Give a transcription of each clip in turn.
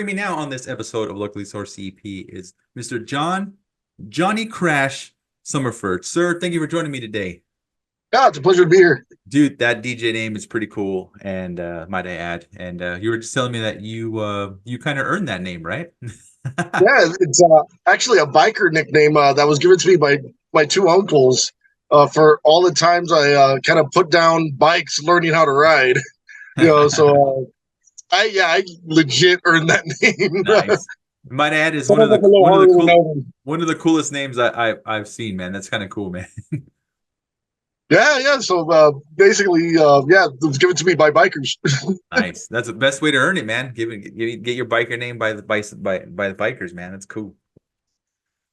joining me now on this episode of Locally Sourced CP is Mr. Johnny Crash Summerford. Sir, thank you for joining me today. Yeah, it's a pleasure to be here. Dude, that DJ name is pretty cool, and might I add. And you were just telling me that you kind of earned that name, right? Yeah, it's actually a biker nickname that was given to me by my two uncles for all the times I kind of put down bikes learning how to ride. I legit earned that name. Nice. Might I add is Some of them a little harder than others. one of the coolest names I've seen, man. That's kind of cool, man. Yeah. So basically, yeah, it was given to me by bikers. Nice. That's the best way to earn it, man. Get your biker name by the bikers, man. That's cool.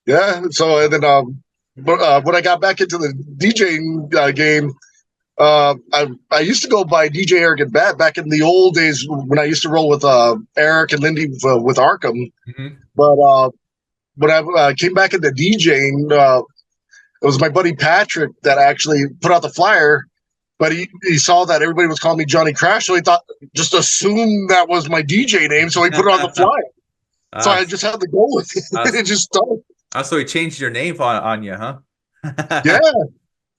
Yeah. So and then when I got back into the DJing game, I used to go by DJ Eric and Bat back in the old days when I used to roll with Eric and Lindy with Arkham. Mhm. But when I came back into DJing, it was my buddy Patrick that actually put out the flyer. But he saw that everybody was calling me Johnny Crash, so he thought just assumed that was my DJ name, so he put it on the flyer. So Uh, I just had to go with it. uh, It just stuck. so he changed your name on you, huh? Yeah,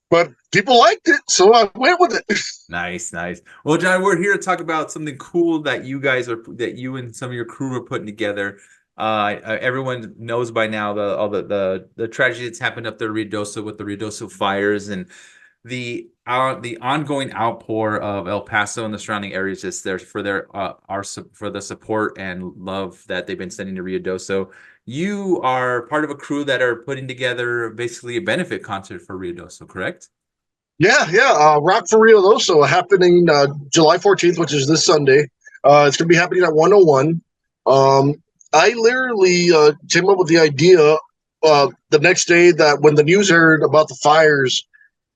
but people liked it, so I went with it. Nice, nice. Well, John, we're here to talk about something cool that you and some of your crew are putting together. Everyone knows by now all the tragedy that's happened up there, Ruidoso, with the Ruidoso fires and the ongoing outpour of El Paso and the surrounding areas just there for for the support and love that they've been sending to Ruidoso. You are part of a crew that are putting together basically a benefit concert for Ruidoso, correct? Yeah. Rock for Ruidoso happening July 14th, which is this Sunday. It's going to be happening at 101. I literally came up with the idea the next day that when the news aired about the fires,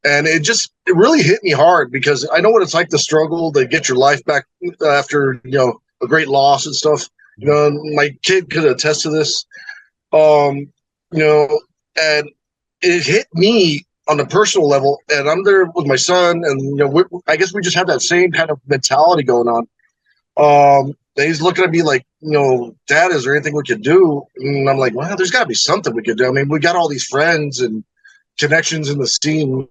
and it really hit me hard because I know what it's like to struggle to get your life back after a great loss and stuff. My kid could attest to this. Um, and it hit me on a personal level, and I'm there with my son, and I guess we just have that same kind of mentality going on. And he's looking at me like, Dad, is there anything we could do? And I'm like, well, there's got to be something we could do. I mean, we got all these friends and connections in the scene.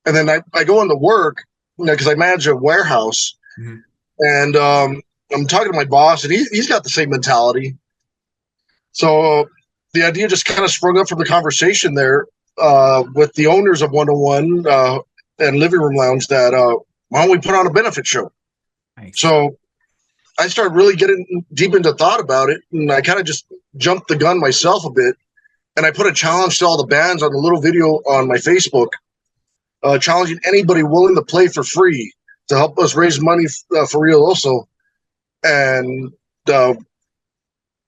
And then I go into work, because I manage a warehouse, Mm-hmm. and I'm talking to my boss, and he's got the same mentality. So the idea just kind of sprung up from the conversation there with the owners of 101 and Living Room Lounge that why don't we put on a benefit show? Nice. So I started really getting deep into thought about it, and I kind of just jumped the gun myself a bit. And I put a challenge to all the bands on a little video on my Facebook, challenging anybody willing to play for free to help us raise money for Ruidoso. And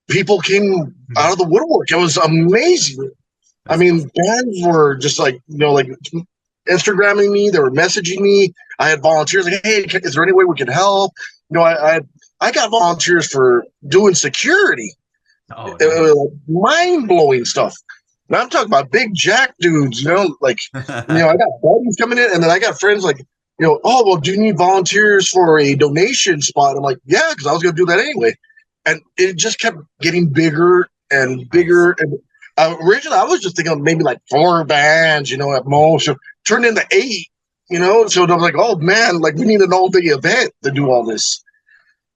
people came out of the woodwork. It was amazing. I mean, bands were just like Instagramming me. They were messaging me. I had volunteers like, hey, is there any way we can help? I got volunteers for doing security. Oh, It was mind-blowing stuff. And I'm talking about big jack dudes, I got buddies coming in, and then I got friends like, oh, well, do you need volunteers for a donation spot? I'm like, yeah, because I was going to do that anyway. And it just kept getting bigger and bigger. Nice. And originally, I was just thinking of maybe like 4 bands, at most. So turned into 8, So I was like, oh, man, we need an all-day event to do all this.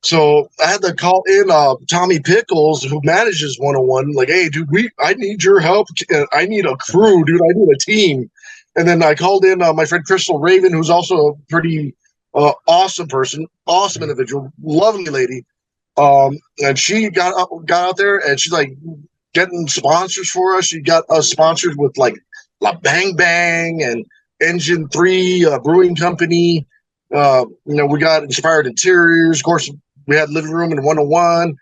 So I had to call in Tommy Pickles, who manages 101. Like, hey, dude, I need your help. I need a crew, dude. I need a team. And then I called in my friend Crystal Raven, who's also a pretty awesome person, awesome individual, lovely lady. And she got out there, and she's like getting sponsors for us. She got us sponsored with like La Bang Bang and Engine 3 Brewing Company. We got Inspired Interiors. Of course, we had Living Room in 101.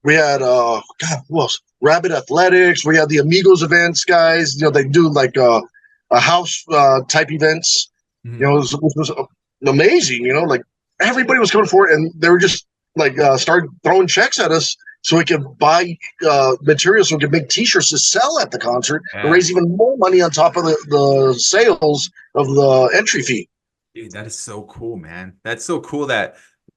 We had who else? Rabbit Athletics. We had the Amigos events guys. They do like a house type events. Which was amazing. Like everybody was coming for it, and they were just started throwing checks at us so we could buy materials so we could make T-shirts to sell at the concert and raise even more money on top of the sales of the entry fee. Dude, that is so cool, man. That's so cool that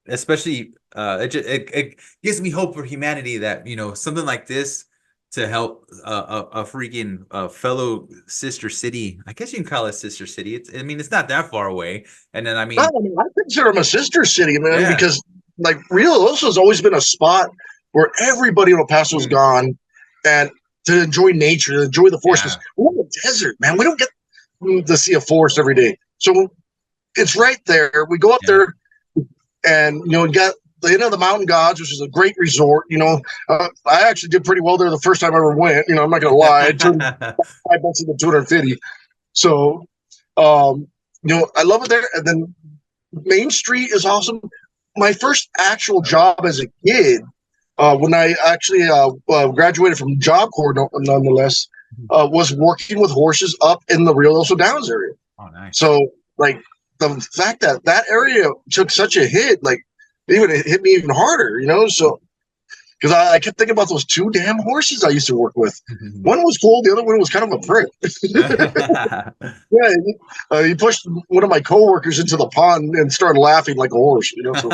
especially it gives me hope for humanity that something like this to help a freaking fellow sister city. I guess you can call it sister city. I mean, it's not that far away. And then I No, mean, I mean, I consider them a sister city, man, yeah, because like Ruidoso has always been a spot where everybody in El Paso's gone and to enjoy nature, to enjoy the forest. Because yeah, we're in the desert, man. We don't get to see a forest every day. So it's right there. We go up yeah. there and, you got the Mountain Gods, which is a great resort. I actually did pretty well there the first time I ever went. I'm not going to lie. I turned $5 into 250. So, I love it there. And then Main Street is awesome. My first actual job as a kid, when I actually graduated from Job Corps, nonetheless, was working with horses up in the Ruidoso Downs area. Oh, nice. So, like, the fact that that area took such a hit, like, it hit me even harder, So, because I kept thinking about those two damn horses I used to work with. One was cool, the other one was kind of a prick. Yeah, he pushed one of my coworkers into the pond and started laughing like a horse. So.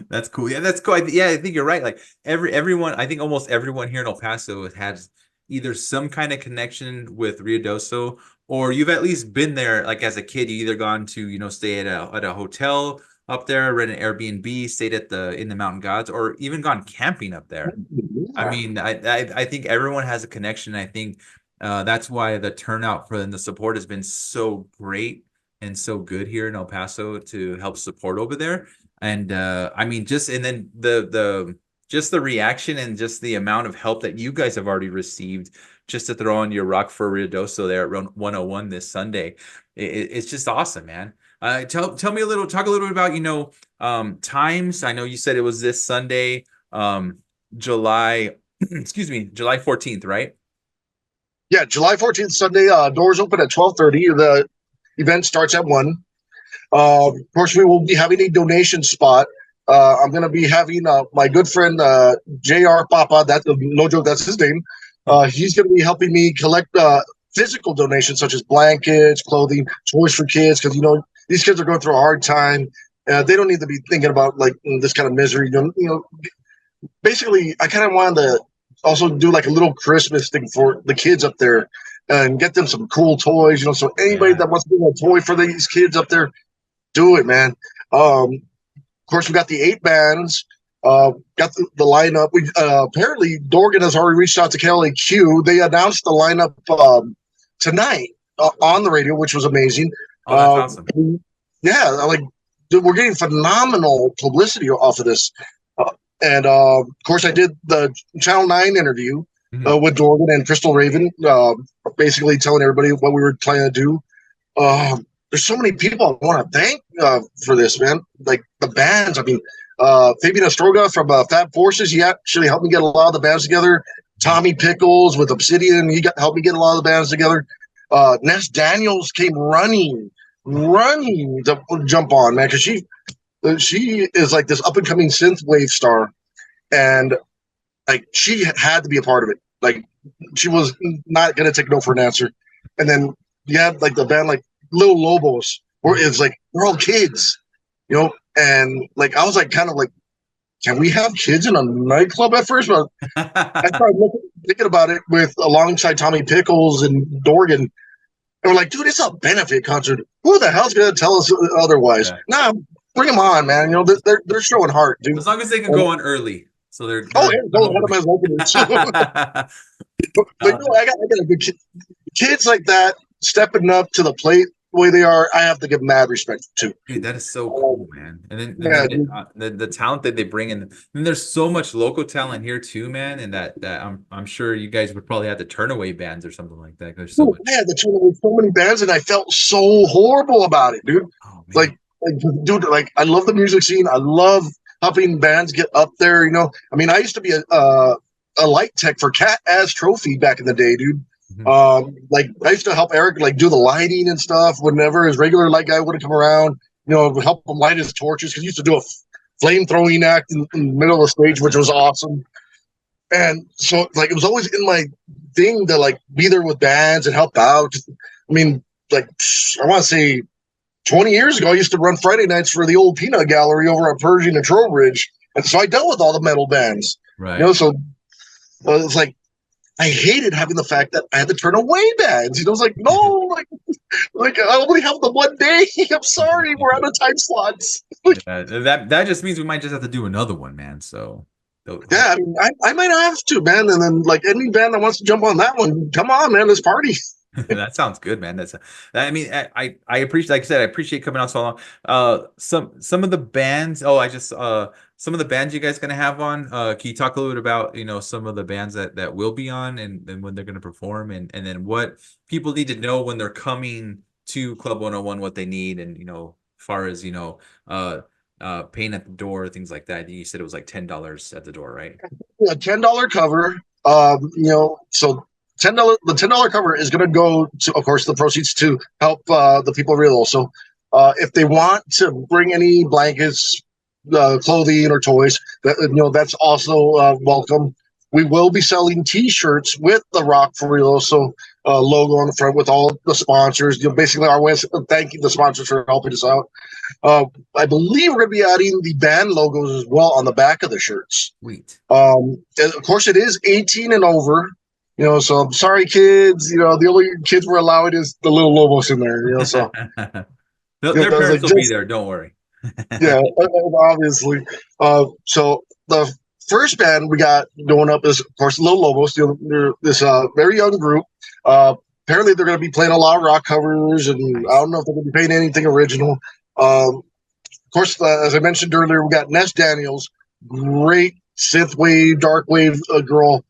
That's cool. Yeah, that's cool. Yeah, I think you're right. Like everyone, I think almost everyone here in El Paso has either some kind of connection with Ruidoso, or you've at least been there. Like as a kid, you either gone to stay at a hotel up there, rent an Airbnb, stayed in the Mountain Gods, or even gone camping up there. I mean, I think everyone has a connection. I think that's why the turnout for and the support has been so great and so good here in El Paso to help support over there. And I mean, and then just the reaction and just the amount of help that you guys have already received just to throw on your rock for Ruidoso there at 101 this Sunday. It's just awesome, man. Talk a little bit about times. I know you said it was this Sunday. July, excuse me, July 14th, right? Yeah, July 14th, Sunday. Doors open at 12:30. The event starts at 1. Of course, we will be having a donation spot. I'm going to be having my good friend J.R. Papa. That's no joke. That's his name. He's going to be helping me collect physical donations such as blankets, clothing, toys for kids, because these kids are going through a hard time. They don't need to be thinking about like this kind of misery. Basically, I kind of wanted to also do like a little Christmas thing for the kids up there and get them some cool toys. So anybody that wants to do a toy for these kids up there, do it, man. Of course, we got the 8 bands. Got the lineup. We apparently Dorgan has already reached out to KLAQ. They announced the lineup tonight on the radio, which was amazing. Oh, that's awesome. Yeah, like dude, we're getting phenomenal publicity off of this. And of course, I did the Channel 9 interview with Dorgan and Crystal Raven, basically telling everybody what we were planning to do. There's so many people I want to thank for this, man. Like the bands. I mean, Fabian Astroga from Fab Forces, he actually helped me get a lot of the bands together. Tommy Pickles with Obsidian, helped me get a lot of the bands together. Ness Daniels came running to jump on, man, because she is like this up and coming synth wave star, and like she had to be a part of it. Like she was not gonna take no for an answer. And then you have like the band like Little Lobos, where it's like we're all kids, and like I was like kind of like, can we have kids in a nightclub at first? But I started thinking about it alongside Tommy Pickles and Dorgan. And we're like, dude, it's a benefit concert. Who the hell's gonna tell us otherwise? Yeah. Nah, bring them on, man. They're showing heart, dude. As long as they can go on early, so they're go ahead of my openers. But no, I got a good kids like that stepping up to the plate the way they are. I have to give mad respect to. Dude, that is so cool, man. And then the talent that they bring in. And there's so much local talent here too, man. And that I'm sure you guys would probably have to turn away bands or something like that. There's so much. I had to turn away so many bands, and I felt so horrible about it, dude. Oh, like, dude, like I love the music scene. I love helping bands get up there. I mean, I used to be a light tech for Cat Ass Trophy back in the day, dude. Like I used to help Eric like do the lighting and stuff whenever his regular light guy would have come around, help him light his torches, because he used to do a flame throwing act in the middle of the stage, which was awesome. And so like it was always in my thing to like be there with bands and help out. I mean, like I want to say 20 years ago, I used to run Friday nights for the old peanut gallery over at Pershing and Trowbridge. And so I dealt with all the metal bands, Right. so it's like, I hated having the fact that I had to turn away bands. It's like, no, like I only have the one day. I'm sorry, we're out of time slots. That just means we might just have to do another one, man. So Yeah, I mean, I might have to, man. And then like any band that wants to jump on that one, come on, man, let's party. that sounds good, man. I mean, I appreciate, like I said, I appreciate coming out so long. Some of the bands. Oh, I just some of the bands you guys gonna have on. Can you talk a little bit about some of the bands that will be on and when they're gonna perform and then what people need to know when they're coming to Club 101, what they need and far as paying at the door, things like that. You said it was like $10 at the door, right? Yeah, $10 cover. So $10 cover is going to go to, of course, the proceeds to help the people of Ruidoso. If they want to bring any blankets, clothing, or toys, that's also welcome. We will be selling T-shirts with the Rock for Ruidoso logo on the front with all the sponsors. Basically, our way of thanking the sponsors for helping us out. I believe we're going to be adding the band logos as well on the back of the shirts. Sweet. Of course, it is 18 and over. So I'm sorry, kids. The only kids we're allowing is the little Lobos in there. So their parents will be there. Don't worry. Yeah, obviously. So the first band we got going up is, of course, Little Lobos. They're this very young group. Apparently, they're going to be playing a lot of rock covers, and Nice. I don't know if they're going to be playing anything original. Of course, as I mentioned earlier, we got Ness Daniels, great synth wave, dark wave girl,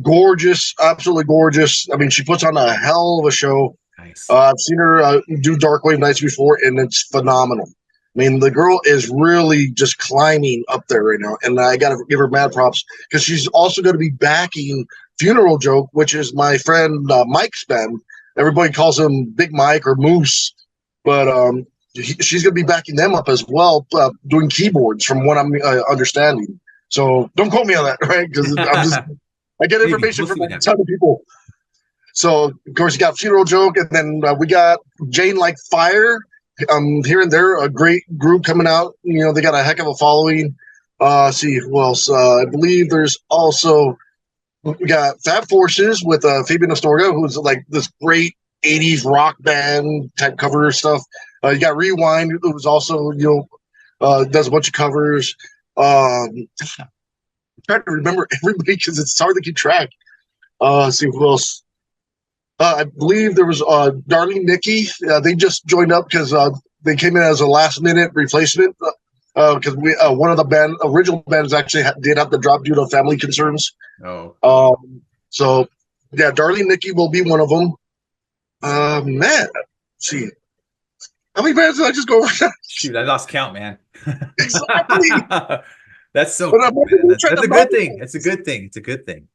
gorgeous, absolutely gorgeous. I mean, she puts on a hell of a show. Nice. I've seen her do dark wave nights before, and it's phenomenal. I mean, the girl is really just climbing up there right now, and I got to give her mad props because she's also going to be backing Funeral Joke, which is my friend Mike's band. Everybody calls him Big Mike or Moose, but she's going to be backing them up as well, doing keyboards, from what I'm understanding. So don't quote me on that, right? Because I get information from a ton of people. So of course you got Funeral Joke, and then we got Jane Like Fire. Here and there, a great group coming out. They got a heck of a following. See who else? I believe there's also we got Fab Forces with Fabian Astorga, who's like this great 80s rock band type cover stuff. You got Rewind, who's also does a bunch of covers. I'm trying to remember everybody because it's hard to keep track. See who else. I believe there was Darlene Nikki. They just joined up because they came in as a last-minute replacement because one of the original bands actually did have to drop due to family concerns. Oh. So yeah, Darlene Nikki will be one of them. Man, let's see, how many bands did I just go over? Shoot, I lost count, man. Exactly. That's so cool, man. That's a good thing. It's a good thing. It's a good thing.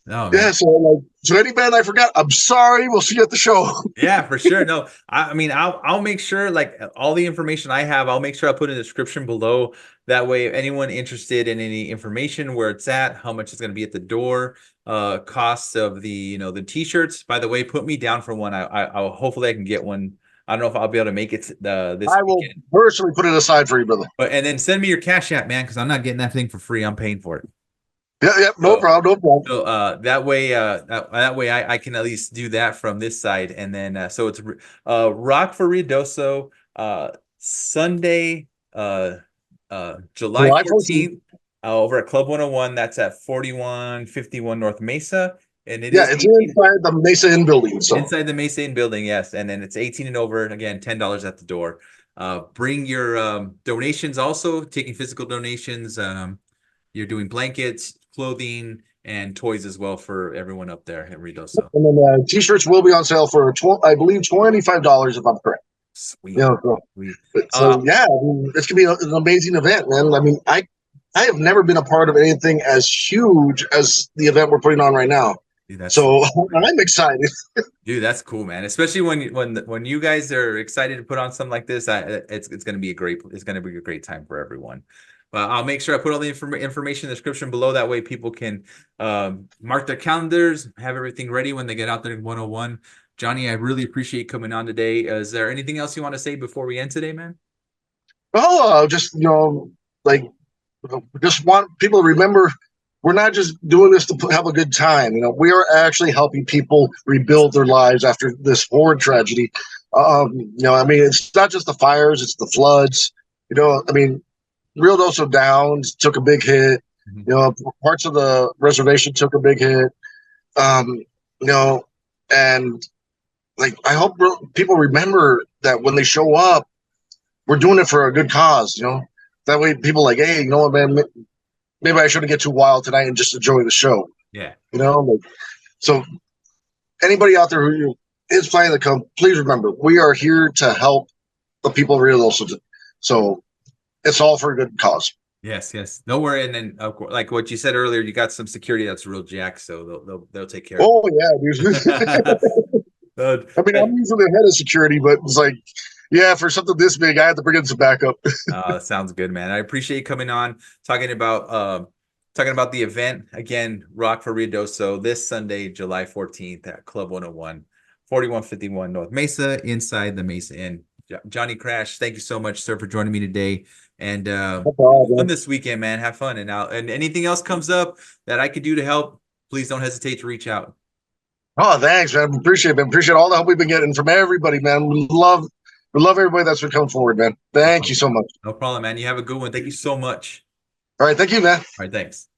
No, man. Yeah, so any band I forgot, I'm sorry. We'll see you at the show. Yeah, for sure. No, I mean, I'll make sure, like, all the information I have, I'll make sure I put in the description below. That way, if anyone interested in any information, where it's at, how much it's going to be at the door, costs of the the T-shirts. By the way, put me down for one. I'll hopefully I can get one. I don't know if I'll be able to make it this I will weekend. personally put it aside for you, brother. And then send me your Cash App, man, because I'm not getting that thing for free. I'm paying for it. Yeah, no problem. So that way I can at least do that from this side, and then so it's Rock for Ruidoso Sunday July 14th over at Club 101. That's at 4151 North Mesa, and it's inside the Mesa Inn building. So inside the Mesa Inn building, yes, and then it's 18 and over, and again $10 at the door. Bring your donations, also taking physical donations. You're doing blankets, clothing, and toys as well for everyone up there at Ruidoso. And then T-shirts will be on sale for I believe $25 if I'm correct. Sweet. Sweet. So yeah, it's gonna be an amazing event, man. I mean, I have never been a part of anything as huge as the event we're putting on right now. Dude, so I'm excited. Dude, that's cool, man. Especially when you guys are excited to put on something like this, it's gonna be a great time for everyone. I'll make sure I put all the information in the description below. That way people can mark their calendars, have everything ready when they get out there in 101. Johnny, I really appreciate you coming on today. Is there anything else you want to say before we end today, man? Oh, just like just want people to remember we're not just doing this to have a good time. We are actually helping people rebuild their lives after this horrid tragedy. I mean, it's not just the fires; it's the floods. I mean, Ruidoso Downs took a big hit. Mhm. Parts of the reservation took a big hit. Um, and like I hope people remember that when they show up, we're doing it for a good cause. That way people are like, hey, you know what, man, maybe I shouldn't get too wild tonight and just enjoy the show. Yeah. So anybody out there who is planning to come, please remember we are here to help the people of Rio Loso. So it's all for a good cause. Yes, yes. Don't worry. And then, of course, like what you said earlier, you got some security that's real jack, so they'll take care of Oh yeah, dude. it. I mean, I'm usually the head of security, but it's like, yeah, for something this big, I had to bring in some backup. That sounds good, man. I appreciate you coming on, talking about the event again. Rock for Ruidoso this Sunday, July 14th at Club 101, 4151 North Mesa, inside the Mesa Inn. Johnny Crash, thank you so much, sir, for joining me today. And No problem, fun man. this weekend, man. Have fun. And anything else comes up that I could do to help, please don't hesitate to reach out. Oh, thanks, man. Appreciate it, man. Appreciate all the help we've been getting from everybody, man. We love everybody that's been coming forward, man. Thank you so much. No problem, man. You have a good one. Thank you so much. All right, thank you, man. All right, thanks.